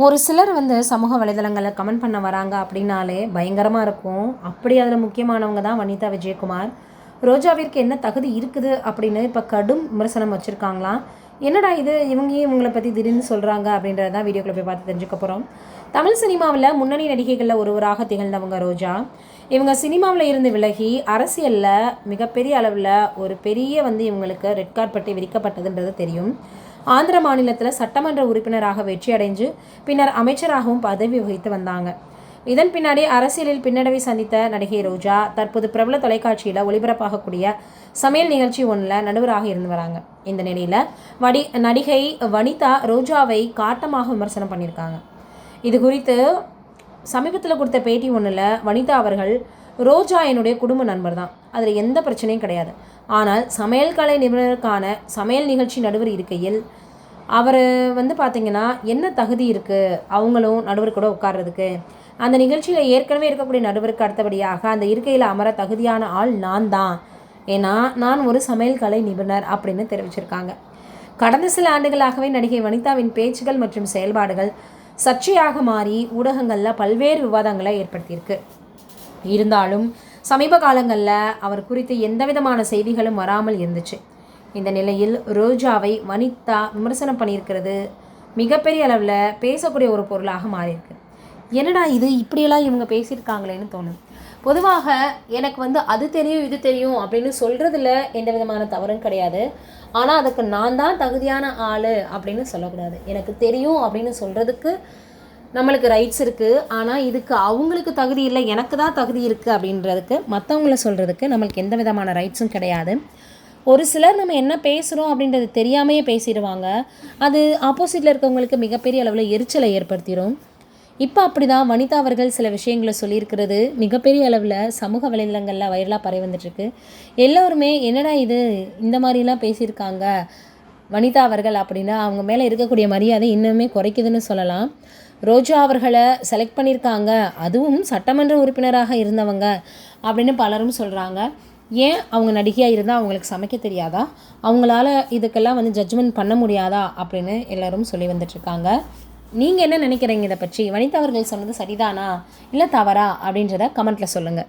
ஒரு சிலர் சமூக வலைதளங்களில் கமெண்ட் பண்ண வராங்க அப்படின்னாலே பயங்கரமாக இருக்கும். அப்படி அதில் முக்கியமானவங்க தான் வனிதா விஜயகுமார். ரோஜாவிற்கு என்ன தகுதி இருக்குது அப்படின்னு இப்போ கடும் விமர்சனம் வச்சுருக்காங்களாம். என்னடா இது, இவங்களை பற்றி திடீர்னு சொல்கிறாங்க அப்படின்றத தான் வீடியோக்குள்ளே போய் பார்த்து தெரிஞ்சுக்க போகிறோம். தமிழ் சினிமாவில் முன்னணி நடிகைகளில் ஒருவராக திகழ்ந்தவங்க ரோஜா. இவங்க சினிமாவில் இருந்து விலகி அரசியலில் மிகப்பெரிய அளவில் ஒரு பெரிய இவங்களுக்கு ரெட் கார்பெட்டை விரிக்கப்பட்டதுன்றது தெரியும். ஆந்திர மாநிலத்தில் சட்டமன்ற உறுப்பினராக வெற்றி அடைஞ்சு பின்னர் அமைச்சராகவும் பதவி வகித்து வந்தாங்க. இதன் பின்னாடி அரசியலில் பின்னடைவை சந்தித்த நடிகை ரோஜா தற்போது பிரபல தொலைக்காட்சியில் ஒளிபரப்பாகக்கூடிய சமையல் நிகழ்ச்சி ஒன்றில் நடுவராக இருந்து வராங்க. இந்த நிலையில் நடிகை வனிதா ரோஜாவை காட்டமாக விமர்சனம் பண்ணியிருக்காங்க. இது குறித்து சமீபத்தில் கொடுத்த பேட்டி ஒன்றில் வனிதா அவர்கள், ரோஜா என்னுடைய குடும்ப நண்பர் தான், அதில் எந்த பிரச்சனையும் கிடையாது. ஆனால் சமையல் கலை நிபுணருக்கான சமையல் நிகழ்ச்சி நடுவர் இருக்கையில் அவர் பார்த்திங்கன்னா என்ன தகுதி இருக்குது அவங்களும் நடுவர் கூட உட்கார்றதுக்கு? அந்த நிகழ்ச்சியில் ஏற்கனவே இருக்கக்கூடிய நடுவருக்கு அடுத்தபடியாக அந்த இருக்கையில் அமர தகுதியான ஆள் நான் தான், ஏன்னா நான் ஒரு சமையல் கலை நிபுணர் அப்படின்னு தெரிவிச்சிருக்காங்க. கடந்த சில ஆண்டுகளாகவே நடிகை வனிதாவின் பேச்சுகள் மற்றும் செயல்பாடுகள் சர்ச்சையாக மாறி ஊடகங்களில் பல்வேறு விவாதங்களை ஏற்படுத்தியிருக்கு. இருந்தாலும் சமீப காலங்களில் அவர் குறித்து எந்த விதமான செய்திகளும் வராமல் இருந்துச்சு. இந்த நிலையில் ரோஜாவை வனிதா விமர்சனம் பண்ணியிருக்கிறது மிகப்பெரிய அளவில் பேசக்கூடிய ஒரு பொருளாக மாறியிருக்கு. என்னடா இது, இப்படியெல்லாம் இவங்க பேசியிருக்காங்களேன்னு தோணுது. பொதுவாக எனக்கு அது தெரியும் இது தெரியும் அப்படின்னு சொல்கிறதுல எந்த விதமான தவறும் கிடையாது. ஆனால் அதுக்கு நான் தான் தகுதியான ஆள் அப்படின்னு சொல்லக்கூடாது. எனக்கு தெரியும் அப்படின்னு சொல்கிறதுக்கு நம்மளுக்கு ரைட்ஸ் இருக்குது. ஆனால் இதுக்கு அவங்களுக்கு தகுதி இல்லை, எனக்கு தான் தகுதி இருக்குது அப்படின்றதுக்கு மற்றவங்கள சொல்கிறதுக்கு நம்மளுக்கு எந்த விதமான ரைட்ஸும் கிடையாது. ஒரு சிலர் நம்ம என்ன பேசுகிறோம் அப்படின்றது தெரியாமையே பேசிடுவாங்க. அது ஆப்போசிட்டில் இருக்கவங்களுக்கு மிகப்பெரிய அளவில் எரிச்சலை ஏற்படுத்திடும். இப்போ அப்படி தான் வனிதா அவர்கள் சில விஷயங்களை சொல்லியிருக்கிறது மிகப்பெரிய அளவில் சமூக வலைதளங்களில் வைரலாக பரவி வந்துட்டுருக்கு. எல்லோருமே என்னடா இது, இந்த மாதிரிலாம் பேசியிருக்காங்க வனிதா அவர்கள் அப்படின்னு அவங்க மேலே இருக்கக்கூடிய மரியாதை இன்னுமே குறைக்குதுன்னு சொல்லலாம். ரோஜா அவர்களை செலக்ட் பண்ணியிருக்காங்க, அதுவும் சட்டமன்ற உறுப்பினராக இருந்தவங்க அப்படின்னு பலரும் சொல்கிறாங்க. ஏன் அவங்க நடிகையாக இருந்தால் அவங்களுக்கு சமைக்க தெரியாதா? அவங்களால இதுக்கெல்லாம் ஜட்ஜ்மெண்ட் பண்ண முடியாதா அப்படின்னு எல்லோரும் சொல்லி வந்துட்டுருக்காங்க. நீங்கள் என்ன நினைக்கிறீங்க இதை பற்றி? வனிதா அவர்கள் சொன்னது சரிதானா இல்லை தவறா அப்படின்றத கமெண்ட்டில் சொல்லுங்கள்.